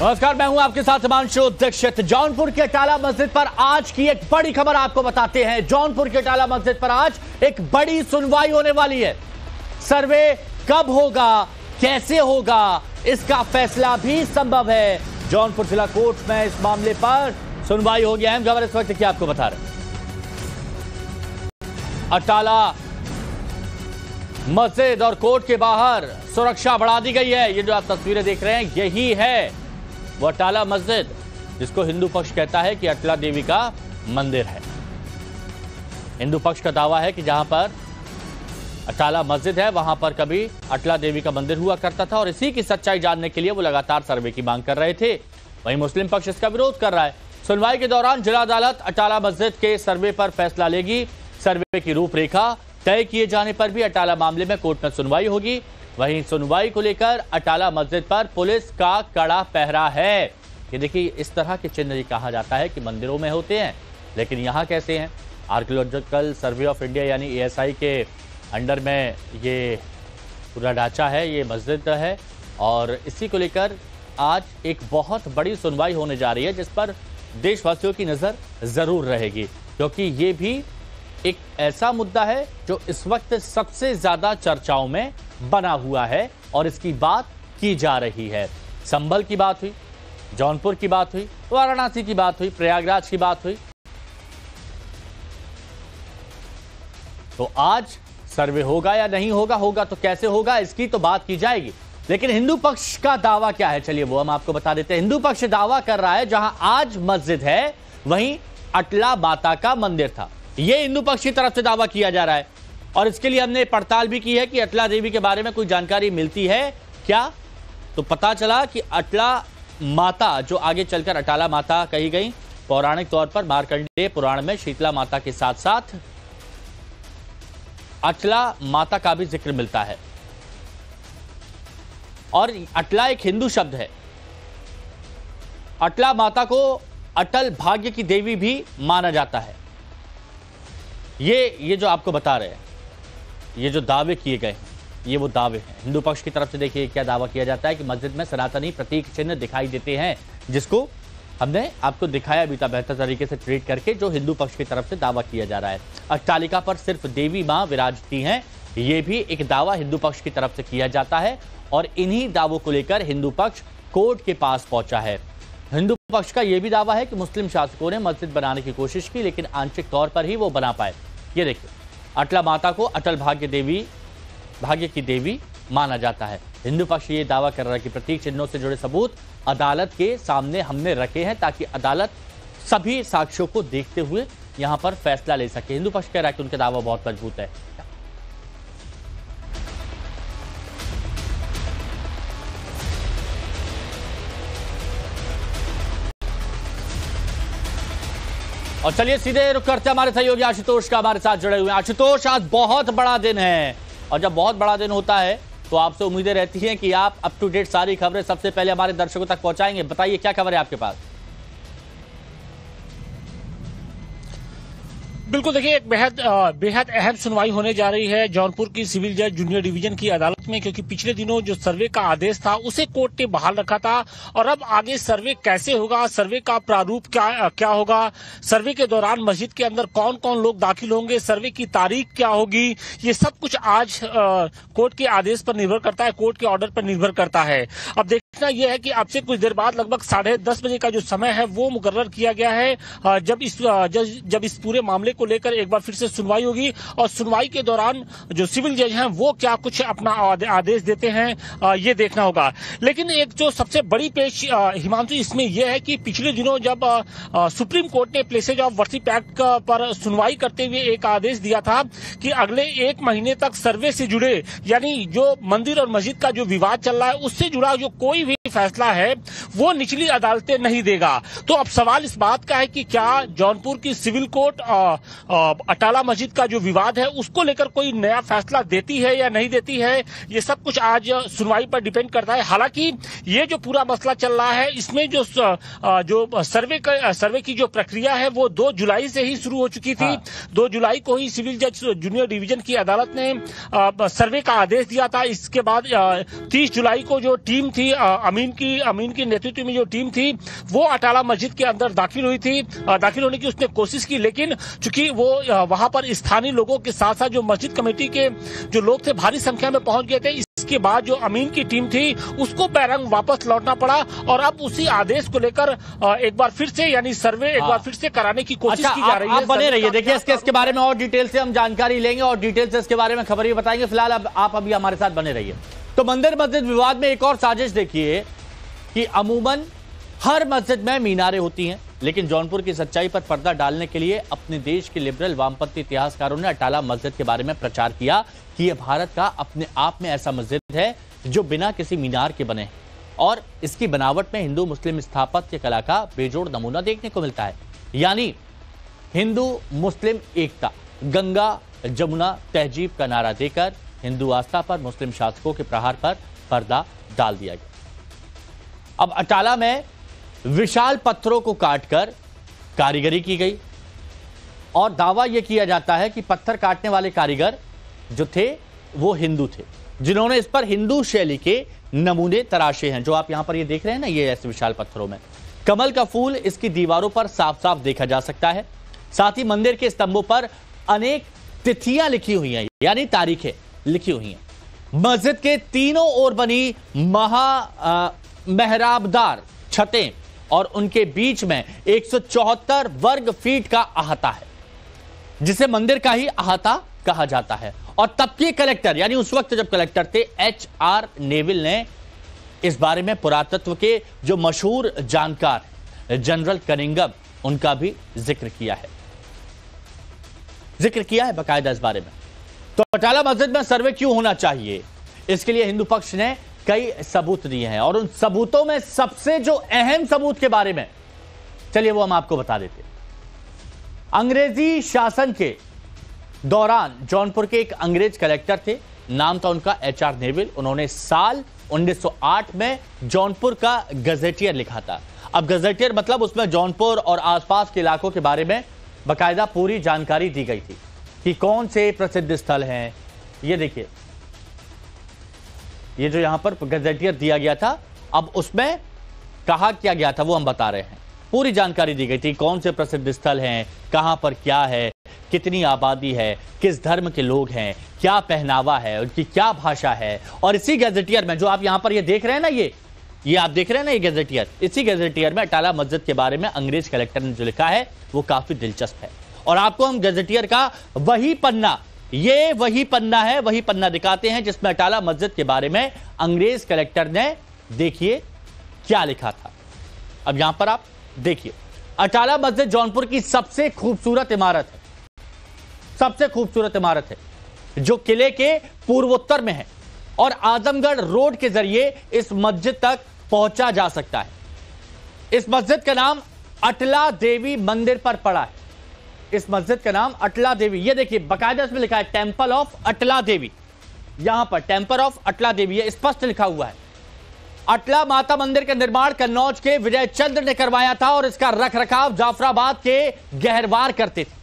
नमस्कार, मैं हूं आपके साथ हिमांशु दीक्षित। जौनपुर के अटाला मस्जिद पर आज की एक बड़ी खबर आपको बताते हैं। जौनपुर के अटाला मस्जिद पर आज एक बड़ी सुनवाई होने वाली है। सर्वे कब होगा, कैसे होगा, इसका फैसला भी संभव है। जौनपुर जिला कोर्ट में इस मामले पर सुनवाई होगी। अहम खबर इस वक्त क्या आपको बता रहे हैं। अटाला मस्जिद और कोर्ट के बाहर सुरक्षा बढ़ा दी गई है। ये जो आप तस्वीरें देख रहे हैं, यही है वो अटाला मस्जिद जिसको हिंदू पक्ष कहता है कि अटला देवी का मंदिर है। हिंदू पक्ष का दावा है कि जहां पर अटाला मस्जिद है वहां पर कभी अटला देवी का मंदिर हुआ करता था और इसी की सच्चाई जानने के लिए वो लगातार सर्वे की मांग कर रहे थे। वहीं मुस्लिम पक्ष इसका विरोध कर रहा है। सुनवाई के दौरान जिला अदालत अटाला मस्जिद के सर्वे पर फैसला लेगी। सर्वे की रूपरेखा तय किए जाने पर भी अटाला मामले में कोर्ट में सुनवाई होगी। वहीं सुनवाई को लेकर अटाला मस्जिद पर पुलिस का कड़ा पहरा है। ये देखिए, इस तरह के चिन्ह कहा जाता है कि मंदिरों में होते हैं, लेकिन यहाँ कैसे हैं। आर्कियोलॉजिकल सर्वे ऑफ इंडिया यानी ASI के अंडर में ये पूरा ढांचा है, ये मस्जिद है और इसी को लेकर आज एक बहुत बड़ी सुनवाई होने जा रही है जिस पर देशवासियों की नज़र ज़रूर रहेगी, क्योंकि ये भी एक ऐसा मुद्दा है जो इस वक्त सबसे ज्यादा चर्चाओं में बना हुआ है और इसकी बात की जा रही है। संभल की बात हुई, जौनपुर की बात हुई, वाराणसी की बात हुई, प्रयागराज की बात हुई, तो आज सर्वे होगा या नहीं होगा, होगा तो कैसे होगा, इसकी तो बात की जाएगी। लेकिन हिंदू पक्ष का दावा क्या है, चलिए वो हम आपको बता देते हैं। हिंदू पक्ष दावा कर रहा है जहां आज मस्जिद है वहीं अटला माता का मंदिर था। यह हिंदू पक्ष की तरफ से दावा किया जा रहा है और इसके लिए हमने पड़ताल भी की है कि अटला देवी के बारे में कोई जानकारी मिलती है क्या। तो पता चला कि अटला माता, जो आगे चलकर अटाला माता कही गई, पौराणिक तौर पर मार्कंडेय पुराण में शीतला माता के साथ साथ अटला माता का भी जिक्र मिलता है और अटला एक हिंदू शब्द है। अटला माता को अटल भाग्य की देवी भी माना जाता है। ये जो आपको बता रहे हैं, ये जो दावे किए गए हैं, ये वो दावे हैं। हिंदू पक्ष की तरफ से देखिए क्या दावा किया जाता है कि मस्जिद में सनातनी प्रतीक चिन्ह दिखाई देते हैं, जिसको हमने आपको दिखाया भी था बेहतर तरीके से ट्रीट करके, जो हिंदू पक्ष की तरफ से दावा किया जा रहा है। अट्टालिका पर सिर्फ देवी मां विराजती हैं, ये भी एक दावा हिंदू पक्ष की तरफ से किया जाता है और इन्हीं दावों को लेकर हिंदू पक्ष कोर्ट के पास पहुंचा है। हिंदू पक्ष का यह भी दावा है कि मुस्लिम शासकों ने मस्जिद बनाने की कोशिश की, लेकिन आंशिक तौर पर ही वो बना पाए। ये देखिए, अटला माता को अटल भाग्य की देवी माना जाता है। हिंदू पक्ष ये दावा कर रहा है कि प्रतीक चिन्हों से जुड़े सबूत अदालत के सामने हमने रखे हैं ताकि अदालत सभी साक्ष्यों को देखते हुए यहां पर फैसला ले सके। हिंदू पक्ष कह रहा है कि उनका दावा बहुत मजबूत है। और चलिए सीधे रुक करते हमारे सहयोगी आशुतोष का हमारे साथ जुड़े हुए हैं। आशुतोष, आज बहुत बड़ा दिन है और जब बहुत बड़ा दिन होता है तो आपसे उम्मीदें रहती हैं कि आप अप टू डेट सारी खबरें सबसे पहले हमारे दर्शकों तक पहुंचाएंगे। बताइए क्या खबर है आपके पास। बिल्कुल, देखिए एक बेहद अहम सुनवाई होने जा रही है जौनपुर की सिविल जज जूनियर डिवीजन की अदालत में, क्योंकि पिछले दिनों जो सर्वे का आदेश था उसे कोर्ट ने बहाल रखा था और अब आगे सर्वे कैसे होगा, सर्वे का प्रारूप क्या होगा, सर्वे के दौरान मस्जिद के अंदर कौन कौन लोग दाखिल होंगे, सर्वे की तारीख क्या होगी, ये सब कुछ आज कोर्ट के आदेश पर निर्भर करता है, कोर्ट के ऑर्डर पर निर्भर करता है। अब देखना यह है कि अब से कुछ देर बाद लगभग 10:30 बजे का जो समय है वो मुकर्रर किया गया है जब इस पूरे मामले को लेकर एक बार फिर से सुनवाई होगी और सुनवाई के दौरान जो सिविल जज हैं वो क्या कुछ अपना आदेश देते हैं ये देखना होगा। लेकिन एक जो सबसे बड़ी पेश हिमांशु इसमें यह है कि पिछले दिनों जब सुप्रीम कोर्ट ने प्लेसेज ऑफ वर्शिप एक्ट पर सुनवाई करते हुए एक आदेश दिया था कि अगले 1 महीने तक सर्वे से जुड़े, यानी जो मंदिर और मस्जिद का जो विवाद चल रहा है उससे जुड़ा जो कोई भी फैसला है वो निचली अदालतें नहीं देगा। तो अब सवाल इस बात का है कि क्या जौनपुर की सिविल कोर्ट अटाला मस्जिद का जो विवाद है उसको लेकर कोई नया फैसला देती है या नहीं देती है, ये सब कुछ आज सुनवाई पर डिपेंड करता है। हालांकि ये जो पूरा मसला चल रहा है इसमें जो सर्वे की जो प्रक्रिया है वो 2 जुलाई से ही शुरू हो चुकी थी। 2 जुलाई को ही सिविल जज जूनियर डिवीजन की अदालत ने सर्वे का आदेश दिया था। इसके बाद 30 जुलाई को जो टीम थी अमीन की नेतृत्व में जो टीम थी वो अटाला मस्जिद के अंदर दाखिल हुई थी। दाखिल होने की उसने कोशिश की, लेकिन चूंकि वो वहां पर स्थानीय लोगों के साथ साथ जो मस्जिद कमेटी के जो लोग थे भारी संख्या में पहुंच गए थे। इसके बाद जो अमीन की टीम थी उसको बैरंग वापस लौटना पड़ा और अब उसी आदेश को लेकर एक बार फिर से यानी सर्वे एक बार फिर से कराने की कोशिश की जा रही है। आप बने रहिए, देखिए इसके बारे में और डिटेल से हम जानकारी लेंगे और डिटेल से इसके बारे में खबर भी बताएंगे। फिलहाल आप अभी हमारे साथ बने रहिए। तो मंदिर मस्जिद विवाद में एक और साजिश देखिए कि अमूमन हर मस्जिद में मीनारें होती हैं, लेकिन जौनपुर की सच्चाई पर पर्दा डालने के लिए अपने देश के लिबरल वामपंथी इतिहासकारों ने अटाला मस्जिद के बारे में प्रचार किया कि यह भारत का अपने आप में ऐसा मस्जिद है जो बिना किसी मीनार के बने हैं और इसकी बनावट में हिंदू मुस्लिम स्थापत्य कला का बेजोड़ नमूना देखने को मिलता है। यानी हिंदू मुस्लिम एकता, गंगा जमुना तहजीब का नारा देकर हिंदू आस्था पर मुस्लिम शासकों के प्रहार पर पर्दा डाल दिया गया। अब अटाला में विशाल पत्थरों को काटकर कारीगरी की गई और दावा यह किया जाता है कि पत्थर काटने वाले कारीगर जो थे वो हिंदू थे, जिन्होंने इस पर हिंदू शैली के नमूने तराशे हैं। जो आप यहां पर ये देख रहे हैं ना, ये ऐसे विशाल पत्थरों में कमल का फूल इसकी दीवारों पर साफ साफ देखा जा सकता है। साथ ही मंदिर के स्तंभों पर अनेक तिथियां लिखी हुई हैं, यानी तारीखें लिखी हुई हैं। मस्जिद के तीनों ओर बनी मेहराबदार छतें और उनके बीच में 174 वर्ग फीट का अहाता है, जिसे मंदिर का ही अहाता कहा जाता है। और तब के कलेक्टर, यानी उस वक्त जब कलेक्टर थे HR नेविल, ने इस बारे में पुरातत्व के जो मशहूर जानकार जनरल कनिंगम, उनका भी जिक्र किया है बाकायदा इस बारे में। तो अटाला मस्जिद में सर्वे क्यों होना चाहिए, इसके लिए हिंदू पक्ष ने कई सबूत दिए हैं और उन सबूतों में सबसे जो अहम सबूत के बारे में, चलिए वो हम आपको बता देते हैं। अंग्रेजी शासन के दौरान जौनपुर के एक अंग्रेज कलेक्टर थे, नाम था उनका HR नेविल। उन्होंने साल 1908 में जौनपुर का गजेटियर लिखा था। अब गजेटियर मतलब उसमें जौनपुर और आसपास के इलाकों के बारे में बाकायदा पूरी जानकारी दी गई थी कि कौन से प्रसिद्ध स्थल हैं। ये देखिए, ये जो यहां पर गजेटियर दिया गया था, अब उसमें कहा क्या गया था वो हम बता रहे हैं। पूरी जानकारी दी गई थी, कौन से प्रसिद्ध स्थल हैं, कहां पर क्या है, कितनी आबादी है, किस धर्म के लोग हैं, क्या पहनावा है, उनकी क्या भाषा है। और इसी गजेटियर में जो आप यहां पर ये देख रहे हैं ना, ये आप देख रहे हैं ना, ये गजेटियर, इसी गजेटियर में अटाला मस्जिद के बारे में अंग्रेज कलेक्टर ने जो लिखा है वो काफी दिलचस्प है। और आपको हम गजेटियर का वही पन्ना है, वही पन्ना दिखाते हैं जिसमें अटाला मस्जिद के बारे में अंग्रेज कलेक्टर ने देखिए क्या लिखा था। अब यहां पर आप देखिए, अटाला मस्जिद जौनपुर की सबसे खूबसूरत इमारत है, जो किले के पूर्वोत्तर में है और आजमगढ़ रोड के जरिए इस मस्जिद तक पहुंचा जा सकता है। इस मस्जिद का नाम अटला देवी मंदिर पर पड़ा है। इस मस्जिद का नाम अटला देवी, ये देखिए बाकायदा इसमें लिखा है टेंपल ऑफ अटला देवी। यहां पर टेंपल ऑफ अटला देवी ये स्पष्ट लिखा हुआ है। अटला माता मंदिर का निर्माण कन्नौज के विजय चंद्र ने करवाया था और इसका रखरखाव जाफराबाद के गहरवार करते थे।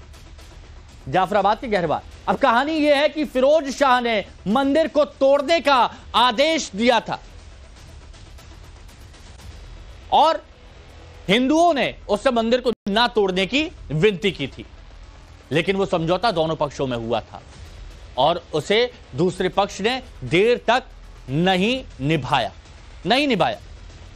अब कहानी यह है कि फिरोज शाह ने मंदिर को तोड़ने का आदेश दिया था और हिंदुओं ने उससे मंदिर को ना तोड़ने की विनती की थी, लेकिन वो समझौता दोनों पक्षों में हुआ था और उसे दूसरे पक्ष ने देर तक नहीं निभाया।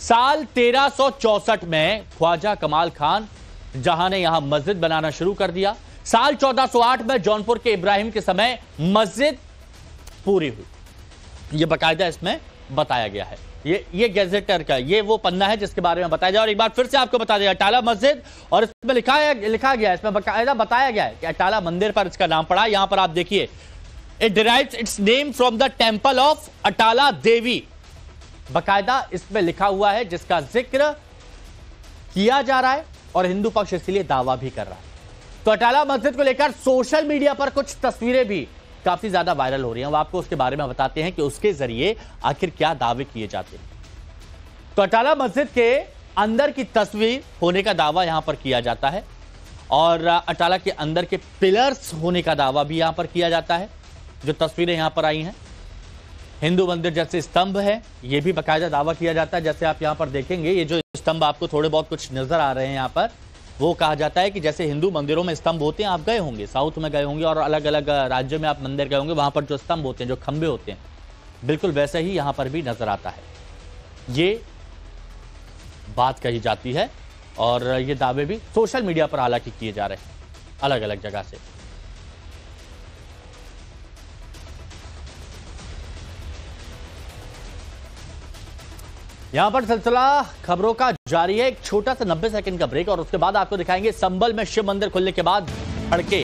साल 1364 में ख्वाजा कमाल खान जहां ने यहां मस्जिद बनाना शुरू कर दिया। साल 1408 में जौनपुर के इब्राहिम के समय मस्जिद पूरी हुई। यह बाकायदा इसमें बताया गया है। ये गैजेटर का ये वो पन्ना है जिसके बारे में बताया जाए। और एक बार फिर से आपको बता दें, अटाला मस्जिद, और इसमें लिखा गया है, इसमें बाकायदा बताया गया है कि अटाला मंदिर पर इसका नाम पड़ा। यहां पर आप देखिए, it derives its name from the temple of Atala Devi, बाकायदा इसमें लिखा हुआ है, जिसका जिक्र किया जा रहा है और हिंदू पक्ष इसलिए दावा भी कर रहा है। तो अटाला मस्जिद को लेकर सोशल मीडिया पर कुछ तस्वीरें भी काफी ज्यादा वायरल हो रही हैं। वो आपको उसके बारे में बताते हैं कि उसके जरिए आखिर क्या दावे किए जाते हैं। तो अटाला मस्जिद के अंदर की तस्वीर होने का दावा यहां पर किया जाता है और अटाला के अंदर के पिलर्स होने का दावा भी यहां पर किया जाता है। जो तस्वीरें यहां पर आई हैं, हिंदू मंदिर जैसे स्तंभ है, ये भी बाकायदा दावा किया जाता है। जैसे आप यहाँ पर देखेंगे, ये जो स्तंभ आपको थोड़े बहुत कुछ नजर आ रहे हैं यहाँ पर, वो कहा जाता है कि जैसे हिंदू मंदिरों में स्तंभ होते हैं, आप गए होंगे, साउथ में गए होंगे और अलग अलग राज्यों में आप मंदिर गए होंगे, वहां पर जो स्तंभ होते हैं, जो खंबे होते हैं, बिल्कुल वैसे ही यहां पर भी नजर आता है। ये बात कही जाती है और ये दावे भी सोशल मीडिया पर हालांकि किए जा रहे हैं अलग अलग जगह से। यहां पर सिलसिला खबरों का जारी है। एक छोटा सा 90 सेकंड का ब्रेक और उसके बाद आपको दिखाएंगे संभल में शिव मंदिर खुलने के बाद भड़के